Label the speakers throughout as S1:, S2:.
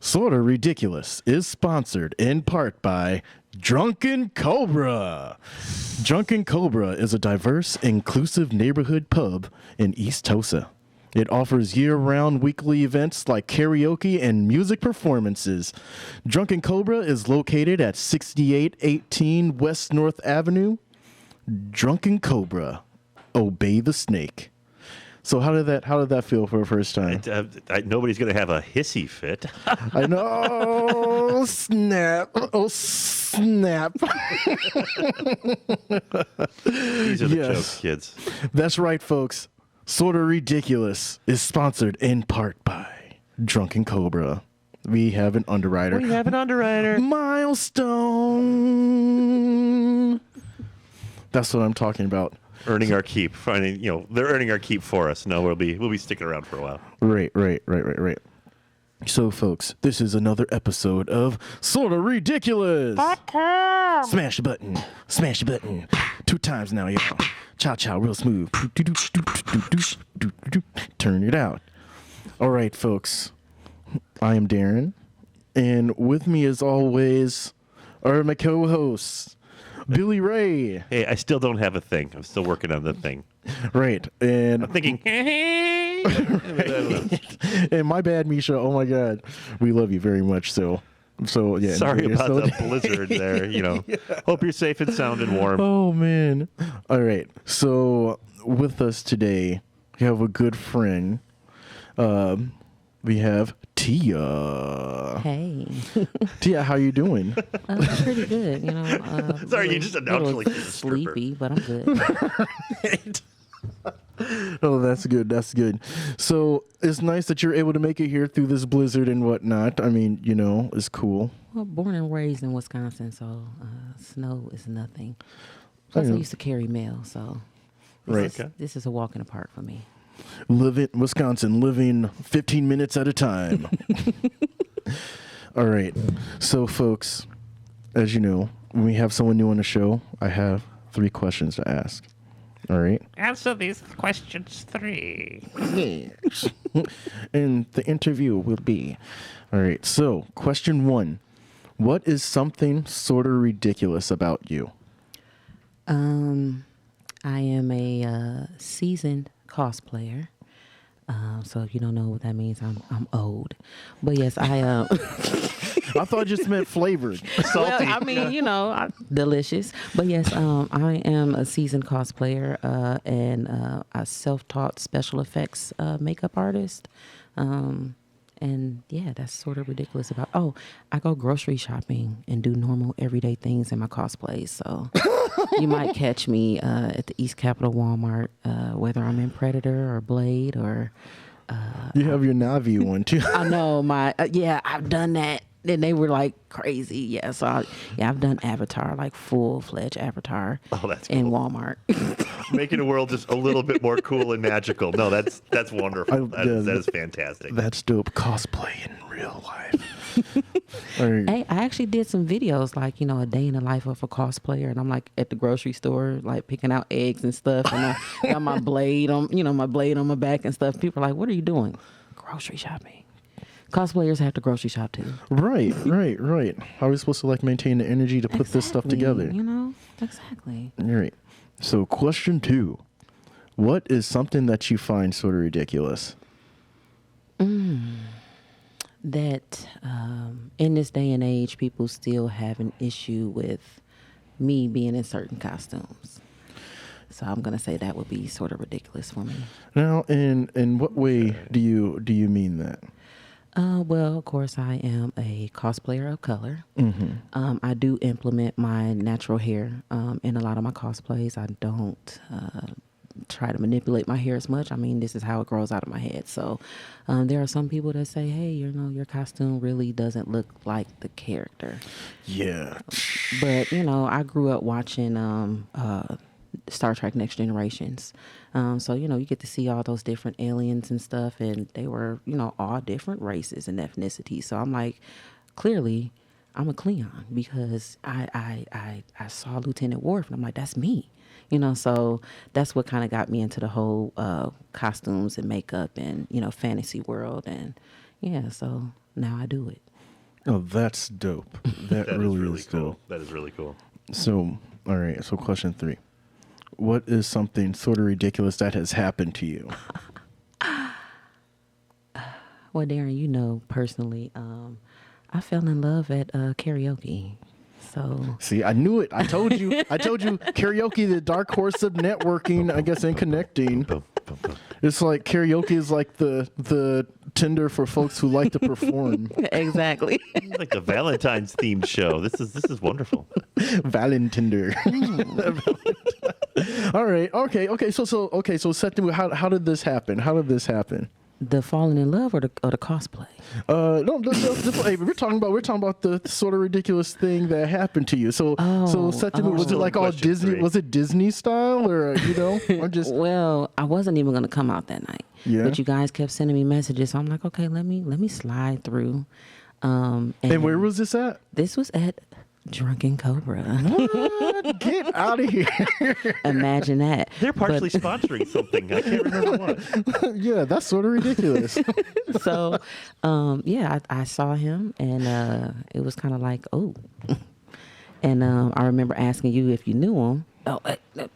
S1: Sorta Ridiculous is sponsored in part by Drunken Cobra. Drunken Cobra is a diverse, inclusive neighborhood pub in East Tosa. It offers year-round weekly events like karaoke and music performances. Drunken Cobra is located at 6818 West North Avenue. Drunken Cobra, obey the snake. So how did that feel for a first time?
S2: Nobody's going to have a hissy fit.
S1: I know. Oh, snap. Oh, snap.
S2: These are the jokes, kids.
S1: That's right, folks. Sorta Ridiculous is sponsored in part by Drunken Cobra. We have an underwriter. Milestone. That's what I'm talking about.
S2: Earning our keep. They're earning our keep for us. No, we'll be sticking around for a while.
S1: Right. So, folks, this is another episode of Sorta Ridiculous. Smash the button. Smash the button. 2 times now, y'all. Chow, real smooth. Turn it out. All right, folks. I am Darren. And with me, as always, are my co-hosts. Billy Ray.
S2: Hey, I still don't have a thing. I'm still working on the thing.
S1: Right. And
S2: I'm thinking,
S1: and my bad, Misha. Oh my God. We love you very much. So yeah.
S2: Sorry about the blizzard there. Yeah. Hope you're safe and sound and warm.
S1: Oh man. All right. So with us today, we have a good friend. We have Tia.
S3: Hey.
S1: Tia, how you doing?
S3: Pretty good,
S2: Sorry, you just announced like
S3: sleepy, but I'm good.
S1: Right. Oh, that's good. That's good. So it's nice that you're able to make it here through this blizzard and whatnot. I mean, it's cool.
S3: Well, born and raised in Wisconsin, so snow is nothing. Plus, I used to carry mail, so this is a walk in the park for me.
S1: Wisconsin, living 15 minutes at a time. All right. So, folks, as you know, when we have someone new on the show, I have 3 questions to ask. All right.
S4: Answer these questions 3.
S1: Yes. And the interview will be. All right. So, question 1. What is something sort of ridiculous about you?
S3: I am a seasoned cosplayer. So if you don't know what that means, I'm old. But yes, I
S1: I thought it just meant flavored.
S3: Salty. Well, I mean, delicious. But yes, I am a seasoned cosplayer and a self-taught special effects makeup artist. And yeah, that's sort of ridiculous about. Oh, I go grocery shopping and do normal everyday things in my cosplays. So you might catch me at the East Capitol Walmart, whether I'm in Predator or Blade or.
S1: You have your Navi one too.
S3: I know I've done that. And they were like crazy. Yeah, so I've done Avatar, like full-fledged Avatar.
S2: Oh, that's cool.
S3: In Walmart.
S2: Making the world just a little bit more cool and magical. No, that's wonderful. That is fantastic.
S1: That's dope. Cosplay in real life.
S3: Right. Hey, I actually did some videos, like, a day in the life of a cosplayer, and I'm like at the grocery store, like picking out eggs and stuff, and I got my blade on, my blade on my back and stuff. People are like, "What are you doing?" Grocery shopping. Cosplayers have to grocery shop too.
S1: Right. How are we supposed to maintain the energy to put this stuff together?
S3: Exactly.
S1: Right. So question 2, what is something that you find sort of ridiculous?
S3: That in this day and age, people still have an issue with me being in certain costumes. So I'm going to say that would be sort of ridiculous for me.
S1: Now, in what way do you mean that?
S3: Well, of course, I am a cosplayer of color.
S1: Mm-hmm.
S3: I do implement my natural hair in a lot of my cosplays. I don't try to manipulate my hair as much. I mean, this is how it grows out of my head. So there are some people that say, hey, your costume really doesn't look like the character.
S1: Yeah.
S3: But, I grew up watching Star Trek Next Generations. So, you get to see all those different aliens and stuff, and they were, all different races and ethnicities. So I'm like, clearly, I'm a Klingon because I saw Lieutenant Worf, and I'm like, that's me. So that's what kind of got me into the whole costumes and makeup and, fantasy world. And, yeah, so now I do it.
S1: Oh, that's dope. That
S2: That
S1: really
S2: is really
S1: is
S2: cool.
S1: dope.
S2: That is really cool.
S1: So, all right. So, question 3. What is something sort of ridiculous that has happened to you?
S3: Well, Darren, you know personally, I fell in love at karaoke. So
S1: See, I knew it. I told you. I told you. Karaoke, the dark horse of networking, I guess, and connecting.
S2: Boom, boom, boom.
S1: It's like karaoke is like the Tinder for folks who like to perform.
S3: exactly.
S2: It's like a Valentine's themed show. This is wonderful.
S1: Valentinder. All right. Okay. So set the how did this happen? How did this happen?
S3: The falling in love or the cosplay?
S1: No, hey, we're talking about the sort of ridiculous thing that happened to you. So set the was it
S2: Still
S1: like all
S2: question
S1: Disney?
S2: 3.
S1: Was it Disney style or I'm just
S3: Well, I wasn't even gonna come out that night.
S1: Yeah.
S3: But you guys kept sending me messages, so I'm like, okay, let me slide through.
S1: And where was this at?
S3: This was at Drunken Cobra.
S1: What? Get out of here!
S3: Imagine that.
S2: They're partially sponsoring something. I can't remember what.
S1: Yeah, that's sort of ridiculous.
S3: So, yeah, I saw him, and it was kind of like, oh. And I remember asking you if you knew him. Oh,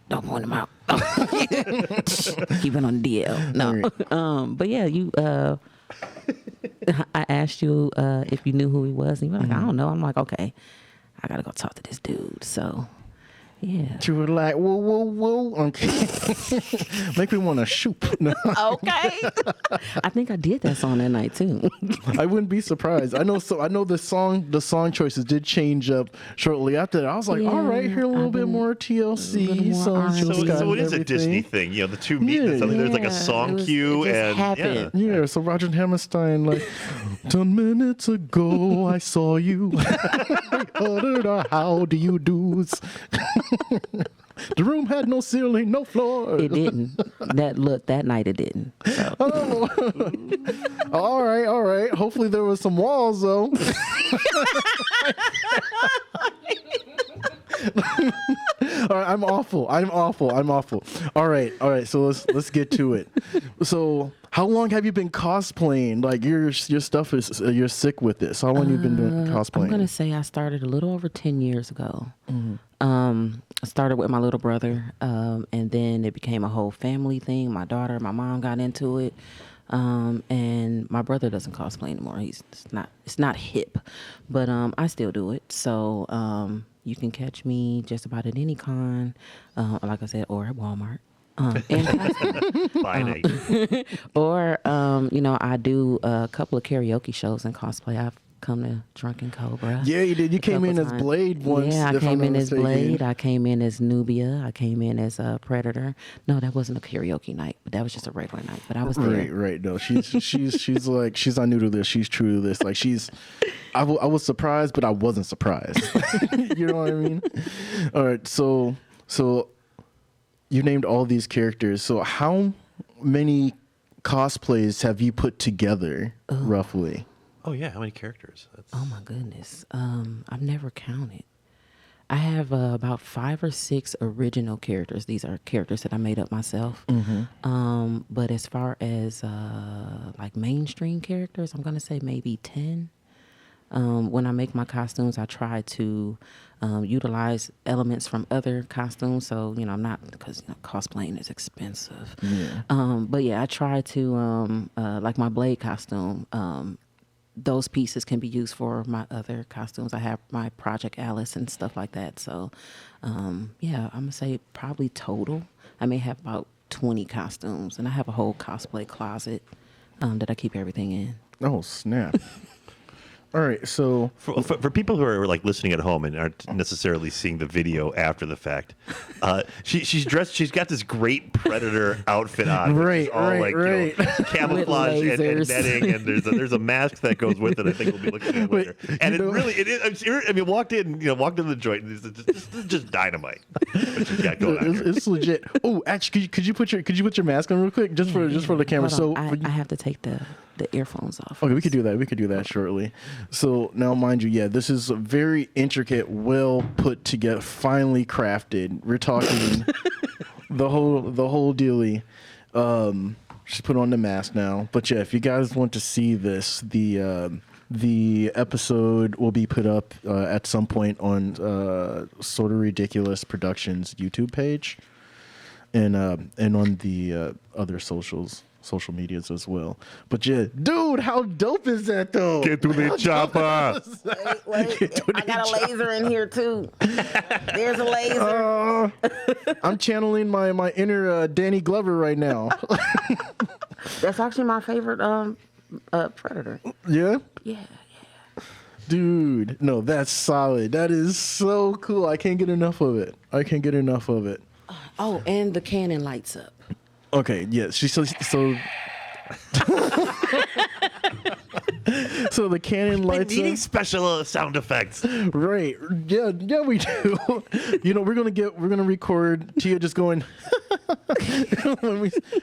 S3: don't point him out. Keep it on the DL. No. But yeah, you. I asked you if you knew who he was, and you were like, I don't know. I'm like, okay, I gotta go talk to this dude. So, yeah.
S1: You were like, whoa. Okay. Make me want to shoot. No,
S3: Okay. I think I did that song that night too.
S1: I wouldn't be surprised. I know the song choices did change up shortly after that. I was like, all right, here a little bit more TLC.
S3: little more R&B.
S2: So it is a Disney thing. You know, the two meet and suddenly there's like a
S3: Yeah,
S2: song
S3: it was-
S2: cue
S3: it just
S2: and
S3: happened.
S2: yeah.
S1: Yeah, so Roger Hammerstein, like, 10 minutes ago I saw you. I uttered a how do you do's. The room had no ceiling, no floor.
S3: It didn't. That night it didn't. So.
S1: Oh. All right. Hopefully there was some walls though. All right, I'm awful. All right. So let's get to it. So how long have you been cosplaying? Like your stuff is you're sick with this. How long you been doing cosplaying?
S3: I'm gonna say I started a little over 10 years ago. I started with my little brother, and then it became a whole family thing. My daughter, my mom got into it, and my brother doesn't cosplay anymore. It's not hip, but I still do it. So you can catch me just about at any con, like I said, or at Walmart.
S2: Finite.
S3: Or I do a couple of karaoke shows and cosplay. I've come to Drunken Cobra.
S1: Yeah, you did. You came in as
S3: times.
S1: Blade once.
S3: Yeah, I
S1: if I'm
S3: came
S1: not
S3: in as
S1: mistaken.
S3: Blade. I came in as Nubia. I came in as Predator. No, that wasn't a karaoke night, but that was just a regular night. But I was there.
S1: Right. No, she's like she's not new to this. She's true to this. Like I was surprised, but I wasn't surprised. You know what I mean? All right. So you named all these characters. So how many cosplays have you put together roughly?
S2: Oh yeah, how many characters?
S3: Oh my goodness. I've never counted. I have about 5 or 6 original characters. These are characters that I made up myself. But as far as like mainstream characters, I'm gonna say maybe 10. When I make my costumes, I try to utilize elements from other costumes. So, I'm not, because cosplaying is expensive.
S1: Yeah.
S3: But yeah, I try to, like my Blade costume, those pieces can be used for my other costumes. I have my Project Alice and stuff like that. So, yeah, I'm going to say probably total, I may have about 20 costumes. And I have a whole cosplay closet that I keep everything in.
S1: Oh, snap. All right, so
S2: For people who are like listening at home and aren't necessarily seeing the video after the fact, she's dressed. She's got this great Predator outfit on, which is all like camouflage and
S3: lasers.
S2: netting, and there's a mask that goes with it. I think we'll be looking at later. And it is. I mean, walked into the joint. And this is just dynamite. What she's got going on here.
S1: it's legit. Oh, actually, could you put your mask on real quick, just for the camera?
S3: Hold
S1: So
S3: on, I have to take the earphones off.
S1: okay, we could do that. We could do that shortly. So now, mind you, yeah, this is a very intricate, well put together, finely crafted. We're talking the whole dealie. Just put on the mask now. But yeah, if you guys want to see this, the The episode will be put up at some point on Sorta Ridiculous Productions YouTube page, and on the other social medias as well. But yeah, dude, how dope is that though?
S2: Get to the chopper.
S3: Wait. I got a laser in here too. There's a laser.
S1: I'm channeling my inner Danny Glover right now.
S3: That's actually my favorite Predator.
S1: Yeah?
S3: Yeah.
S1: Dude, no, that's solid. That is so cool. I can't get enough of it.
S3: Oh, and the cannon lights up.
S1: Okay, yeah. So so the cannon lights
S2: Needing
S1: up.
S2: special sound effects.
S1: Right. Yeah, we do. We're gonna record Tia just going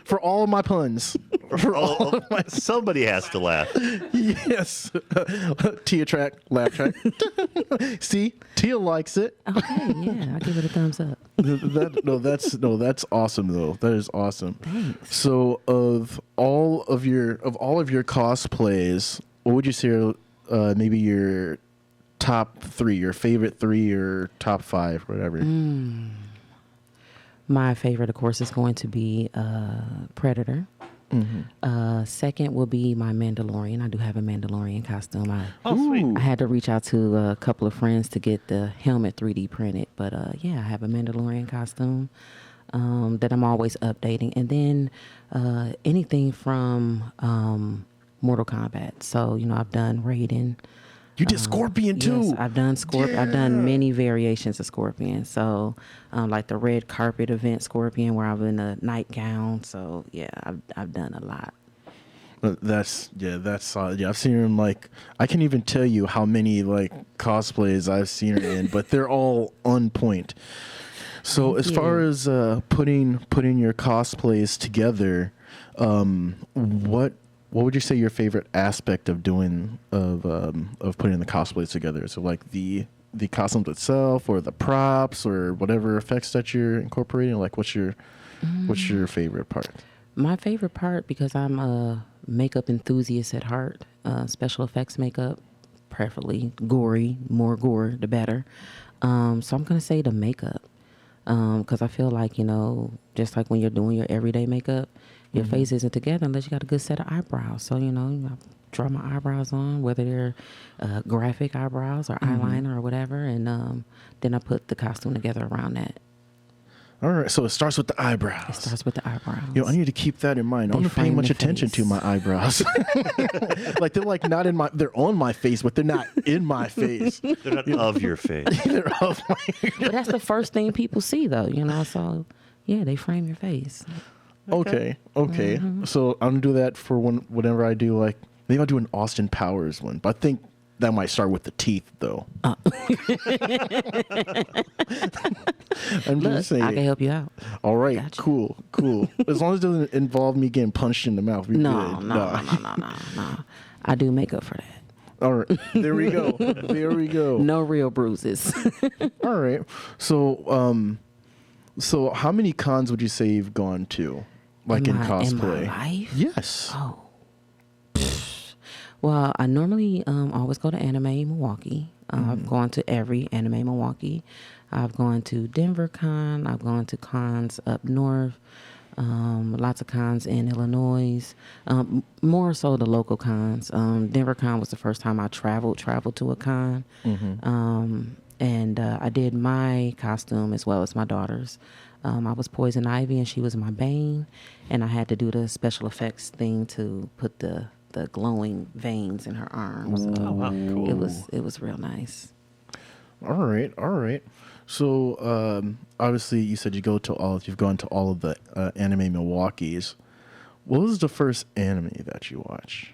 S1: for all of my puns.
S2: Somebody has to laugh.
S1: Yes. Tia track, laugh track. See? Tia likes it.
S3: Okay, yeah, I'll give it a thumbs up.
S1: That's awesome though. That is awesome.
S3: Thanks.
S1: So of all of your cosplays, what would you say are maybe your top 3, your favorite 3 or top 5, whatever?
S3: My favorite, of course, is going to be Predator.
S1: Mm-hmm.
S3: Second will be my Mandalorian. I do have a Mandalorian costume.
S2: Sweet.
S3: I had to reach out to a couple of friends to get the helmet 3D printed. But yeah, I have a Mandalorian costume that I'm always updating. And then anything from Mortal Kombat. So, I've done Raiden.
S1: You did Scorpion too.
S3: Yes, I've done Scorpion.
S1: Yeah.
S3: I've done many variations of Scorpion. So, like the red carpet event Scorpion, where I'm in a nightgown. So, yeah, I've done a lot.
S1: That's solid. Yeah, I've seen her in I can't even tell you how many cosplays I've seen her in, but they're all on point. So as far as putting your cosplays together, what would you say your favorite aspect of doing of putting the cosplays together? So the costumes itself, or the props, or whatever effects that you're incorporating. What's your favorite part?
S3: My favorite part, because I'm a makeup enthusiast at heart, special effects makeup, preferably gory, more gore the better. So I'm gonna say the makeup, because I feel like just like when you're doing your everyday makeup, your face isn't together unless you got a good set of eyebrows. So, I draw my eyebrows on, whether they're graphic eyebrows or eyeliner or whatever, and then I put the costume together around that.
S1: All right, so it starts with the eyebrows.
S3: It starts with the eyebrows.
S1: I need to keep that in mind. I'm
S3: They
S1: not paying
S3: frame
S1: much
S3: the
S1: attention to
S3: face.
S1: my eyebrows. They're not in my. They're on my face, but they're not in my face.
S2: They're not of your face.
S1: They're of my.
S3: But that's the first thing people see, though, So, yeah, they frame your face.
S1: Okay. So I'm gonna do that for whenever I do maybe I'll do an Austin Powers one, but I think that might start with the teeth though. I'm
S3: Look,
S1: just saying.
S3: I can help you out.
S1: All right,
S3: Gotcha.
S1: cool. As long as it doesn't involve me getting punched in the mouth, we
S3: No.
S1: good.
S3: I do makeup for that.
S1: All right, there we go.
S3: No real bruises.
S1: All right, so how many cons would you say you've gone to, in cosplay?
S3: In my life?
S1: Yes.
S3: Oh. Well, I normally always go to Anime Milwaukee. I've gone to every Anime Milwaukee. I've gone to Denver Con. I've gone to cons up north. Lots of cons in Illinois. More so the local cons. Denver Con was the first time I traveled to a con. And I did my costume as well as my daughter's. I was Poison Ivy and she was my Bane. And I had to do the special effects thing to put the glowing veins in her arms.
S2: Oh, wow, cool.
S3: It was real nice.
S1: All right. So obviously, you said you've gone to all of the Anime Milwaukee's. What was the first anime that you watched?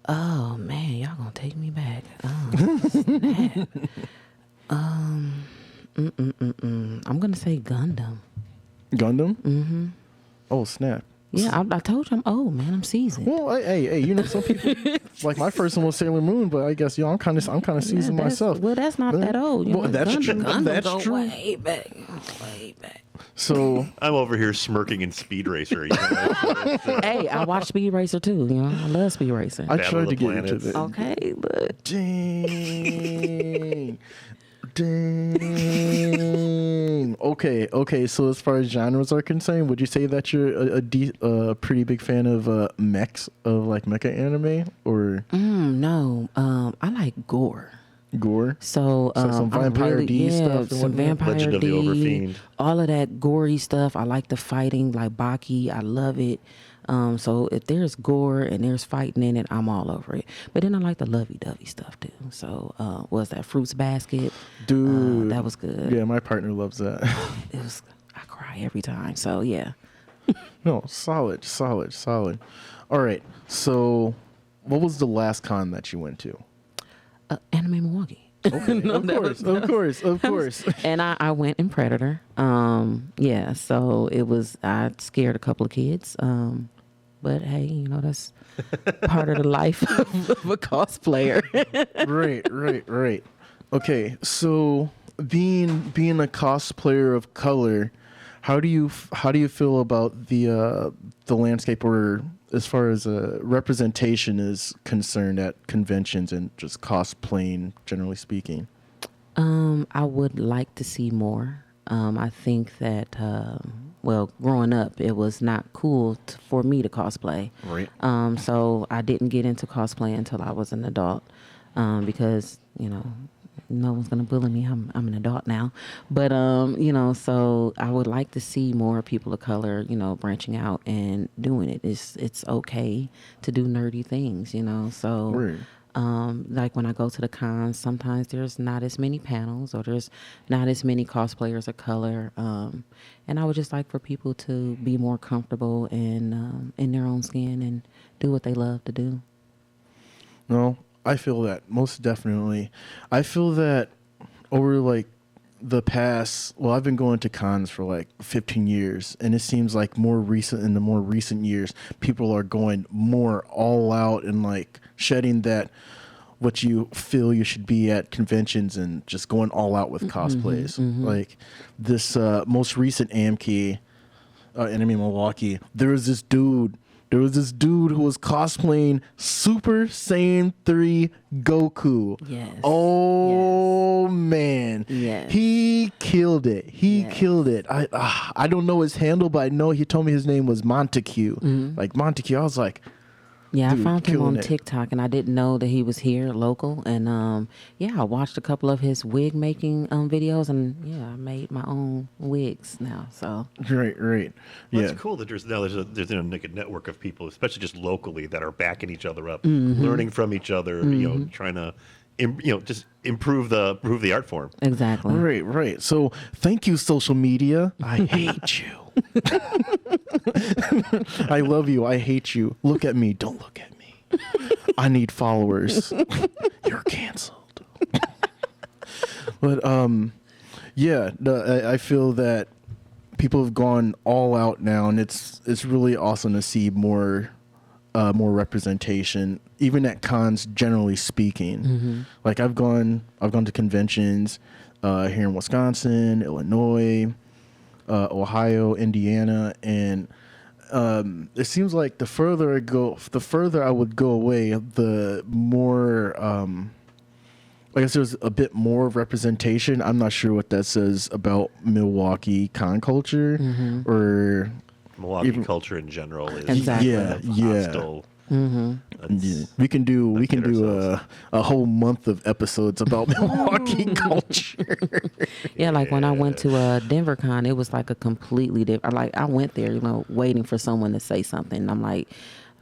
S3: Oh man, y'all gonna take me back. Snap. I'm gonna say Gundam.
S1: Gundam? Mm-hmm. Oh, snap.
S3: Yeah, I told you I'm old, man. I'm seasoned.
S1: Well, hey, some people like my first one was Sailor Moon, but I guess I'm kind of seasoned myself.
S3: Well, that's not that old.
S1: Well, that's true. That's
S3: go
S1: true.
S3: Way back.
S1: So
S2: I'm over here smirking in Speed Racer.
S3: Hey, I watch Speed Racer too. I love Speed Racing.
S1: I
S2: Battle
S1: tried
S2: of
S1: to
S2: the
S1: get into
S2: Planets.
S1: it.
S3: Okay, but
S1: Dang. Okay. So as far as genres are concerned, would you say that you're a pretty big fan of mechs, of like mecha anime, or
S3: no. I like gore.
S1: gore?
S3: So,
S1: some Vampire D stuff and
S3: some
S1: whatnot?
S3: Vampire
S2: Legend of
S3: D,
S2: the Overfiend.
S3: all of that gory stuff. I like the fighting, like Baki. I love it. So if there's gore and there's fighting in it, I'm all over it. But then I like the lovey-dovey stuff too. So was that Fruits Basket?
S1: Dude,
S3: that was good.
S1: Yeah, my partner loves that.
S3: It was. I cry every time. So yeah.
S1: No, solid. All right. So, what was the last con that you went to?
S3: Anime Milwaukee.
S1: Okay, of course.
S3: And I went in Predator. Yeah, so it was, I scared a couple of kids. But hey, that's part of the life of a cosplayer.
S1: Right. Okay, so being a cosplayer of color, how do you feel about the landscape, or as far as representation is concerned at conventions and just cosplaying, generally speaking?
S3: I would like to see more. I think that, growing up, it was not cool for me to cosplay.
S1: Right.
S3: So I didn't get into cosplay until I was an adult, because, no one's going to bully me. I'm an adult now. But, so I would like to see more people of color, branching out and doing it. It's okay to do nerdy things, so...
S1: Right.
S3: Like when I go to the cons, sometimes there's not as many panels or there's not as many cosplayers of color. And I would just like for people to be more comfortable in their own skin and do what they love to do.
S1: No, I feel that most definitely. I feel that over like the past, I've been going to cons for like 15 years, and it seems like in the more recent years, people are going more all out and like shedding that what you feel you should be at conventions and just going all out with cosplays. Like this most recent AMK, Anime Milwaukee, there was this dude who was cosplaying Super Saiyan 3 Goku.
S3: Yes.
S1: Oh, man.
S3: Yes.
S1: He killed it. Killed it. I don't know his handle, but I know he told me his name was Montague. Like Montague. I was like,
S3: yeah,
S1: dude,
S3: I found him on
S1: killing it.
S3: TikTok, and I didn't know that he was here local. And I watched a couple of his wig making videos, and I made my own wigs now. So
S1: Right.
S2: Well,
S1: Yeah.
S2: it's cool that there's like a network of people, especially just locally, that are backing each other up, learning from each other, trying to, just improve the art form.
S3: exactly.
S1: Right. So thank you, social media. I hate you. I love you. I hate you. Look at me. Don't look at me. I need followers. You're canceled. But I feel that people have gone all out now, and it's really awesome to see more representation, even at cons, generally speaking. Like I've gone to conventions here in Wisconsin, Illinois, Ohio, Indiana, and it seems like the further I would go away, the more I guess there's a bit more representation. I'm not sure what that says about Milwaukee con culture or
S2: Milwaukee culture in general is
S3: Exactly.
S2: hostile.
S1: Yeah. We can do a whole month of episodes about Milwaukee culture.
S3: Yeah, like when I went to Denver Con, it was like a completely different. Like I went there, waiting for someone to say something. And I'm like,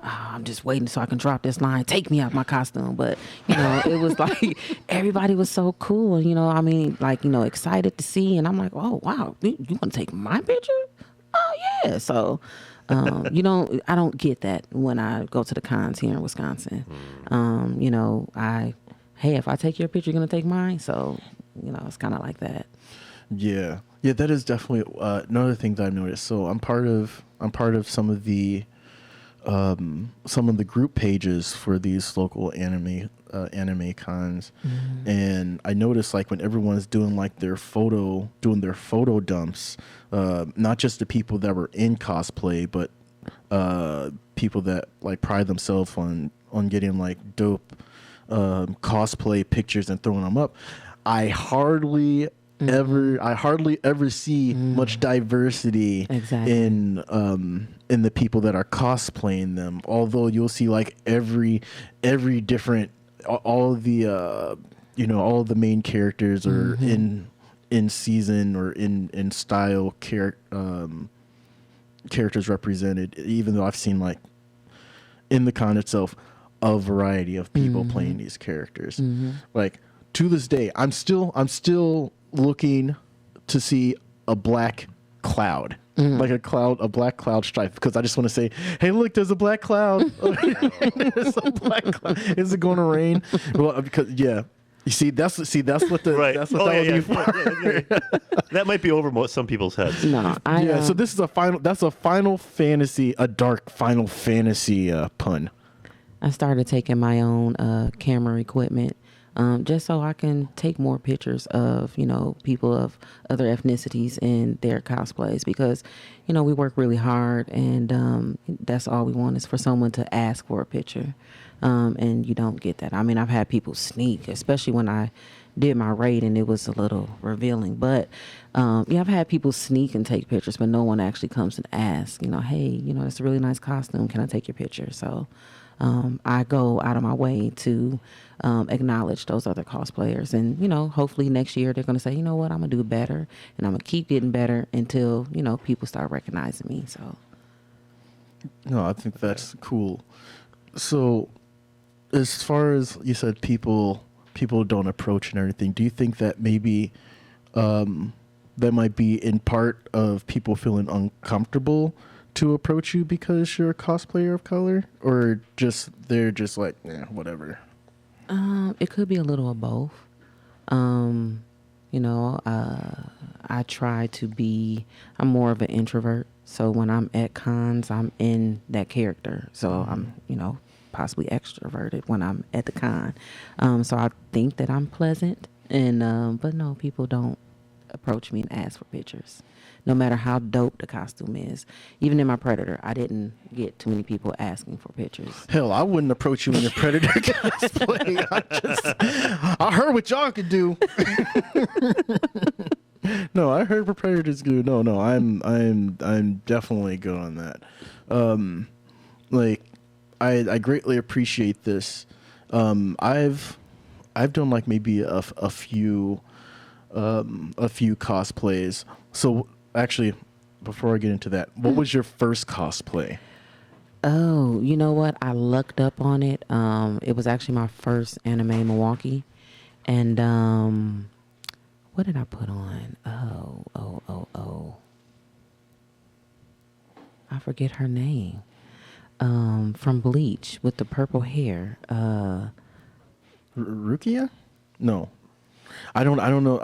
S3: I'm just waiting so I can drop this line. Take me out my costume. But it was like everybody was so cool. Excited to see. And I'm like, oh wow, you want to take my picture? Oh yeah. So. I don't get that when I go to the cons here in Wisconsin. If I take your picture, you're going to take mine. So, it's kind of like that.
S1: Yeah, that is definitely another thing that I've noticed. So I'm part of part of some of the group pages for these local anime cons, and I noticed like when everyone's doing like their photo dumps, not just the people that were in cosplay, but people that like pride themselves on getting like dope cosplay pictures and throwing them up. I hardly ever see much diversity in the people that are cosplaying them. Although you'll see like every different, all of the all of the main characters are in season or in style characters represented. Even though I've seen like in the con itself a variety of people playing these characters. Like to this day, I'm still looking to see a black cloud, like a black cloud stripe, because I just want to say, hey, look, there's a black cloud. There's a black cloud. Is it going to rain? Well, because you see, that's what the
S2: Right.
S1: that's what that would be for.
S2: That might be over some people's heads.
S3: No,
S1: So this is a Final Fantasy, a dark Final Fantasy pun.
S3: I started taking my own camera equipment just so I can take more pictures of, people of other ethnicities in their cosplays, because, we work really hard, and that's all we want is for someone to ask for a picture. And you don't get that. I mean, I've had people sneak, especially when I did my raid and it was a little revealing. But I've had people sneak and take pictures, but no one actually comes and asks, hey, it's a really nice costume. Can I take your picture? So I go out of my way to acknowledge those other cosplayers. And, hopefully next year they're going to say, you know what, I'm going to do better. And I'm going to keep getting better until, people start recognizing me. So.
S1: No, I think that's cool. So as far as you said, people don't approach and everything, do you think that maybe that might be in part of people feeling uncomfortable to approach you because you're a cosplayer of color, or they're just like, whatever?
S3: It could be a little of both. I try to be, I'm more of an introvert. So when I'm at cons, I'm in that character. So I'm, possibly extroverted when I'm at the con. So I think that I'm pleasant, and but no, people don't approach me and ask for pictures, no matter how dope the costume is. Even in my Predator, I didn't get too many people asking for pictures.
S1: Hell, I wouldn't approach you in your Predator cosplay. I heard what y'all could do. No, I heard what Predators do. No, I'm definitely good on that. I greatly appreciate this. I've done like maybe a few cosplays. So actually, before I get into that, what was your first cosplay?
S3: Oh, you know what? I lucked up on it. It was actually my first anime Milwaukee. And what did I put on? Oh. I forget her name. From Bleach with the purple hair.
S1: Rukia? No. I don't know.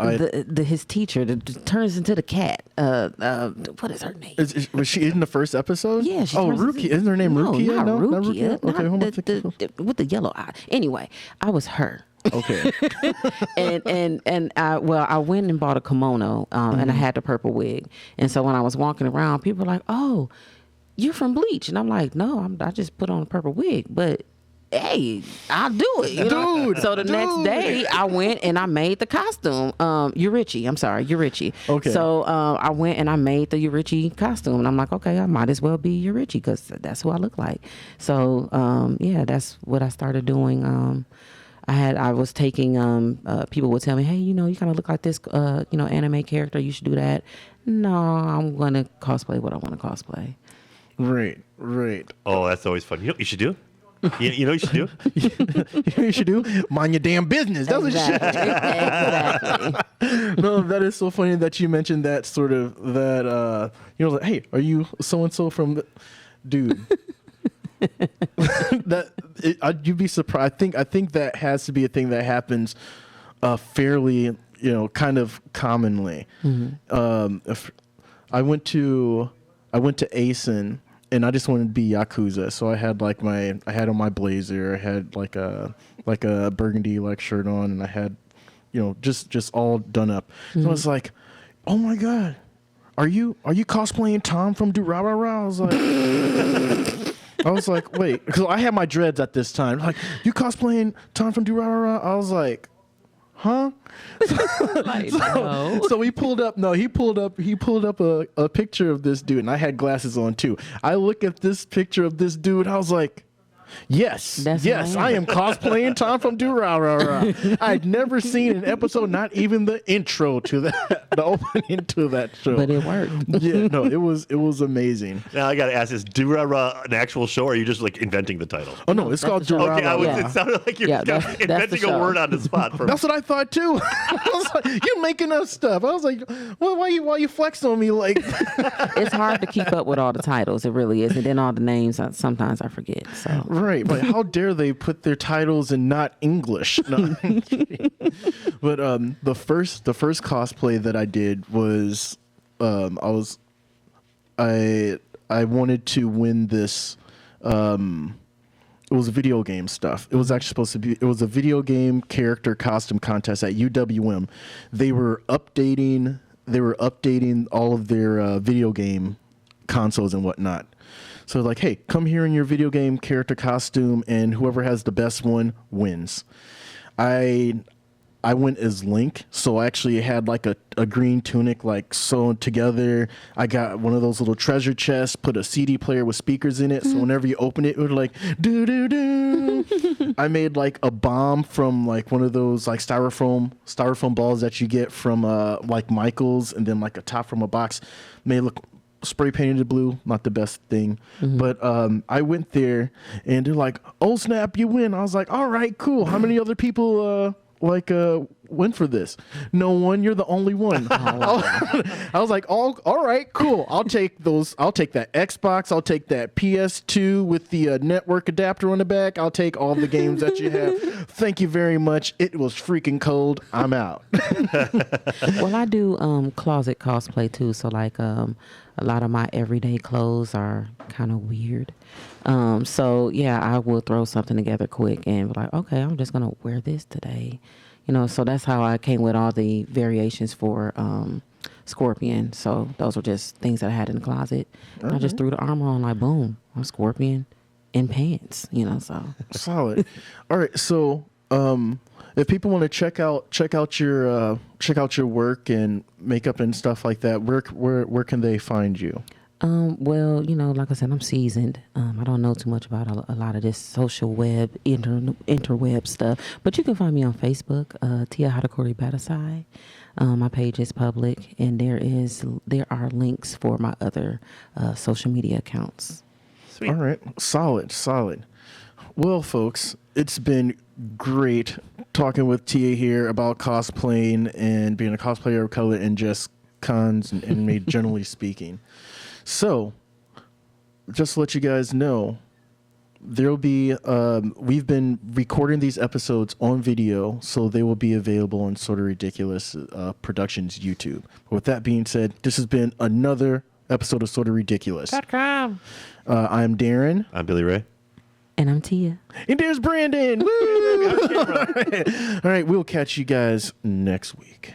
S3: His teacher that turns into the cat. What is her name?
S1: Was she in the first episode?
S3: Yeah.
S1: Rukia. Isn't her name Rukia?
S3: Not
S1: Not
S3: Rukia.
S1: Okay, hold on.
S3: With the yellow eye. Anyway, I was her.
S1: Okay.
S3: and I went and bought a kimono, and I had the purple wig. And so when I was walking around, people were like, "Oh, you're from Bleach," and I'm like, "No, I just put on a purple wig, but." Hey, I'll do it,
S1: Dude.
S3: So the next day, I went and I made the costume. Yurichi. Okay. So I went and I made the Yurichi costume, and I'm like, okay, I might as well be Yurichi because that's who I look like. So that's what I started doing. I was taking people would tell me, hey, you kind of look like this, anime character. You should do that. No, I'm gonna cosplay what I want to cosplay.
S1: Right.
S2: Oh, that's always fun. You know what you should do? You know what you should do?
S1: You know what you should do? Mind your damn business. That's
S3: Exactly.
S1: No, that is so funny that you mentioned that sort of that. Like, hey, are you so and so from? Dude, you'd be surprised. I think that has to be a thing that happens fairly, kind of commonly.
S3: Mm-hmm.
S1: If I went to went to ASIN and I just wanted to be Yakuza. So I had like I had on my blazer. I had like a burgundy like shirt on, and I had, just all done up. So I was like, oh my God, are you cosplaying Tom from Durarara? I was like, wait, because I had my dreads at this time. Like, you cosplaying Tom from Durarara? I was like, huh? So he pulled up a picture of this dude, and I had glasses on too. I look at this picture of this dude, I was like, yes, I am cosplaying Tom from Durarara. I'd never seen an episode, not even the intro to that, the opening to that show.
S3: But it worked.
S1: Yeah, no, it was amazing.
S2: Now I got to ask: is Durarara an actual show, or are you just like inventing the title?
S1: Oh no, it's called Durarara.
S2: Okay, it sounded like you're inventing a word on the spot.
S1: That's what I thought too. I was like, you're making up stuff. I was like, well, why you flexing on me like?
S3: It's hard to keep up with all the titles. It really is, and then all the names. Sometimes I forget. So.
S1: Right, but how dare they put their titles in not English? No. But the first cosplay that I did was I wanted to win this. It was video game stuff. It was actually supposed to be. It was a video game character costume contest at UWM. They were updating all of their video game consoles and whatnot. So like, hey, come here in your video game character costume, and whoever has the best one wins. I went as Link, so I actually had like a green tunic like sewn together. I got one of those little treasure chests, put a CD player with speakers in it, so whenever you open it, it would like do do do. I made like a bomb from like one of those like styrofoam balls that you get from like Michael's, and then like a top from a box. Made it look spray painted blue, not the best thing. But I went there and they're like, oh snap, you win. I was like, all right, cool. How many other people went for this? No one. You're the only one. I was like, all right, cool. I'll take those. I'll take that Xbox. I'll take that PS2 with the network adapter on the back. I'll take all the games that you have. Thank you very much. It was freaking cold. I'm out.
S3: Well, I do closet cosplay too. So like a lot of my everyday clothes are kind of weird. So yeah, I will throw something together quick and be like, okay, I'm just gonna wear this today. So that's how I came with all the variations for Scorpion. So those were just things that I had in the closet. I just threw the armor on, like boom, I'm Scorpion in pants. So
S1: solid. All right, so if people want to check out your work and makeup and stuff like that, where can they find you?
S3: Well, like I said, I'm seasoned. I don't know too much about a lot of this social web, interweb stuff, but you can find me on Facebook, Tia Robertson. My page is public, and there are links for my other social media accounts.
S2: Sweet.
S1: All right, solid. Well, folks, it's been great talking with Tia here about cosplaying and being a cosplayer of color and just cons and me generally speaking. So, just to let you guys know, there'll be we've been recording these episodes on video, so they will be available on Sorta Ridiculous Productions YouTube. With that being said, this has been another episode of Sorta Ridiculous.
S4: .com.
S1: I'm Darren.
S2: I'm Billy Ray.
S3: And I'm Tia.
S1: And there's Brandon. Woo! All right, we'll catch you guys next week.